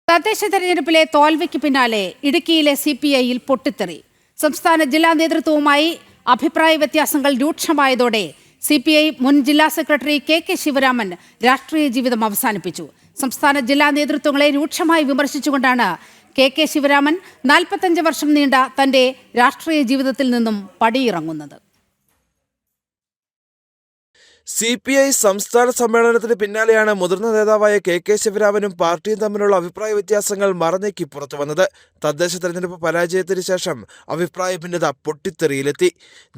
തദ്ദേശ തെരഞ്ഞെടുപ്പിലെ തോൽവിക്ക് പിന്നാലെ ഇടുക്കിയിലെ CPI-യിൽ പൊട്ടിത്തെറി. സംസ്ഥാന ജില്ലാ നേതൃത്വവുമായി അഭിപ്രായ വ്യത്യാസങ്ങൾ രൂക്ഷമായതോടെ CPI മുൻ ജില്ലാ സെക്രട്ടറി KK ശിവരാമൻ രാഷ്ട്രീയ ജീവിതം അവസാനിപ്പിച്ചു. സംസ്ഥാന ജില്ലാ നേതൃത്വങ്ങളെ രൂക്ഷമായി വിമർശിച്ചുകൊണ്ടാണ് KK ശിവരാമൻ 45 വർഷം നീണ്ട തന്റെ രാഷ്ട്രീയ ജീവിതത്തിൽ നിന്നും പടിയിറങ്ങുന്നത്. CPI സംസ്ഥാന സമ്മേളനത്തിന് പിന്നാലെയാണ് മുതിർന്ന നേതാവായ KK ശിവരാമനും പാർട്ടിയും തമ്മിലുള്ള അഭിപ്രായ വ്യത്യാസങ്ങൾ മറനീക്കി പുറത്തുവന്നത്. തദ്ദേശ തെരഞ്ഞെടുപ്പ് പരാജയത്തിന് ശേഷം അഭിപ്രായ ഭിന്നത പൊട്ടിത്തെറിയിലെത്തി.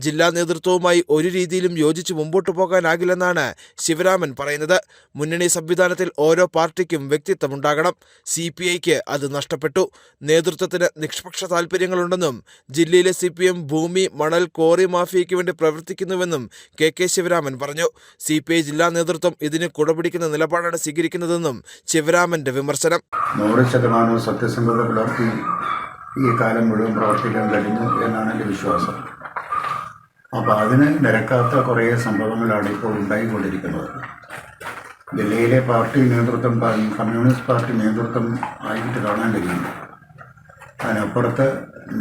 ജില്ലാ നേതൃത്വവുമായി ഒരു രീതിയിലും യോജിച്ച് മുമ്പോട്ടു പോകാനാകില്ലെന്നാണ് ശിവരാമൻ പറയുന്നത്. മുന്നണി സംവിധാനത്തിൽ ഓരോ പാർട്ടിക്കും വ്യക്തിത്വമുണ്ടാകണം. CPI-ക്ക് അത് നഷ്ടപ്പെട്ടു. നേതൃത്വത്തിന് നിഷ്പക്ഷ താൽപര്യങ്ങളുണ്ടെന്നും ജില്ലയിലെ CPM ഭൂമി, മണൽ, കോറി മാഫിയയ്ക്ക് വേണ്ടി പ്രവർത്തിക്കുന്നുവെന്നും KK ശിവരാമൻ പറഞ്ഞു. CPI ജില്ലാ നേതൃത്വം ഇതിന് കുടപിടിക്കുന്ന നിലപാടാണ് സ്വീകരിക്കുന്നതെന്നും ശിവരാമന്റെ വിമർശനം. 100% സത്യസന്ധത പുലർത്തി ഈ കാലം മുഴുവൻ പ്രവർത്തിക്കാൻ കഴിഞ്ഞു എന്നാണ് എൻ്റെ വിശ്വാസം. അപ്പോൾ അതിന് നിരക്കാത്ത കുറേ സംഭവങ്ങളാണ് ഇപ്പോൾ ഉണ്ടായിക്കൊണ്ടിരിക്കുന്നത്. ജില്ലയിലെ പാർട്ടി നേതൃത്വം കമ്മ്യൂണിസ്റ്റ് പാർട്ടി നേതൃത്വം ആയിട്ട് കാണാൻ കഴിയുന്നു. അതിനപ്പുറത്ത്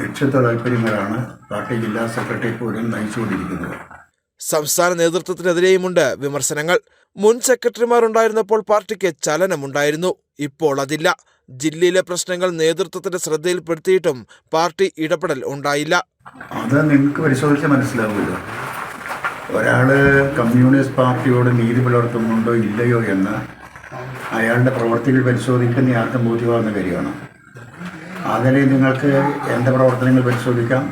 നിശ്ചിത താല്പര്യങ്ങളാണ് പാർട്ടി ജില്ലാ സെക്രട്ടറി പോലും നയിച്ചുകൊണ്ടിരിക്കുന്നത്. സംസ്ഥാന നേതൃത്വത്തിനെതിരെയുമുണ്ട് വിമർശനങ്ങൾ. മുൻ സെക്രട്ടറിമാർ ഉണ്ടായിരുന്നപ്പോൾ പാർട്ടിക്ക് ചലനമുണ്ടായിരുന്നു. ഇപ്പോൾ അതില്ല. ജില്ലയിലെ പ്രശ്നങ്ങൾ നേതൃത്വത്തിന്റെ ശ്രദ്ധയിൽപ്പെടുത്തിയിട്ടും പാർട്ടി ഇടപെടൽ ഉണ്ടായില്ല. അത് നിങ്ങൾക്ക് പരിശോധിച്ച് മനസ്സിലാവുമല്ലോ. ഒരാൾ കമ്മ്യൂണിസ്റ്റ് പാർട്ടിയോട് നീതി പുലർത്തുന്നുണ്ടോ ഇല്ലയോ എന്ന് അയാളുടെ പ്രവർത്തികൾ പരിശോധിക്കുന്ന ആർക്കും ബോധ്യമാകുന്ന കാര്യമാണ്. അതിനെ നിങ്ങൾക്ക് എൻ്റെ പ്രവർത്തനങ്ങൾ പരിശോധിക്കാം,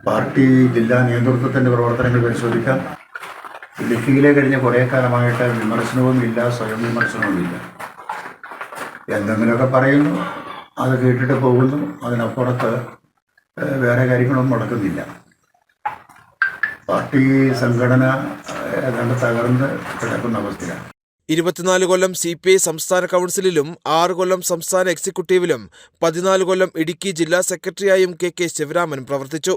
പാർട്ടി ജില്ലാ നേതൃത്വത്തിൻ്റെ പ്രവർത്തനങ്ങൾ പരിശോധിക്കാം. ഇടുക്കിയിലെ കഴിഞ്ഞ കുറേ കാലമായിട്ട് വിമർശനവുമില്ല, സ്വയം വിമർശനവുമില്ല. എന്തെങ്കിലുമൊക്കെ പറയുന്നു, അത് കേട്ടിട്ട് പോകുന്നു. അതിനപ്പുറത്ത് വേറെ കാര്യങ്ങളൊന്നും നടക്കുന്നില്ല. പാർട്ടി സംഘടന ഏതാണ്ട് തകർന്ന് കിടക്കുന്ന അവസ്ഥയാണ്. 24 കൊല്ലം CPI സംസ്ഥാന കൗൺസിലിലും 6 കൊല്ലം സംസ്ഥാന എക്സിക്യൂട്ടീവിലും 14 കൊല്ലം ഇടുക്കി ജില്ലാ സെക്രട്ടറിയായും KK ശിവരാമൻ പ്രവർത്തിച്ചു.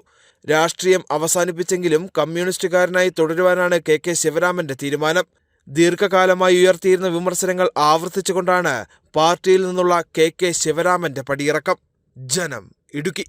രാഷ്ട്രീയം അവസാനിപ്പിച്ചെങ്കിലും കമ്മ്യൂണിസ്റ്റുകാരനായി തുടരുവാനാണ് KK ശിവരാമന്റെ തീരുമാനം. ദീർഘകാലമായി ഉയർത്തിയിരുന്ന വിമർശനങ്ങൾ ആവർത്തിച്ചുകൊണ്ടാണ് പാർട്ടിയിൽ നിന്നുള്ള KK ശിവരാമന്റെ പടിയിറക്കം. ജനം, ഇടുക്കി.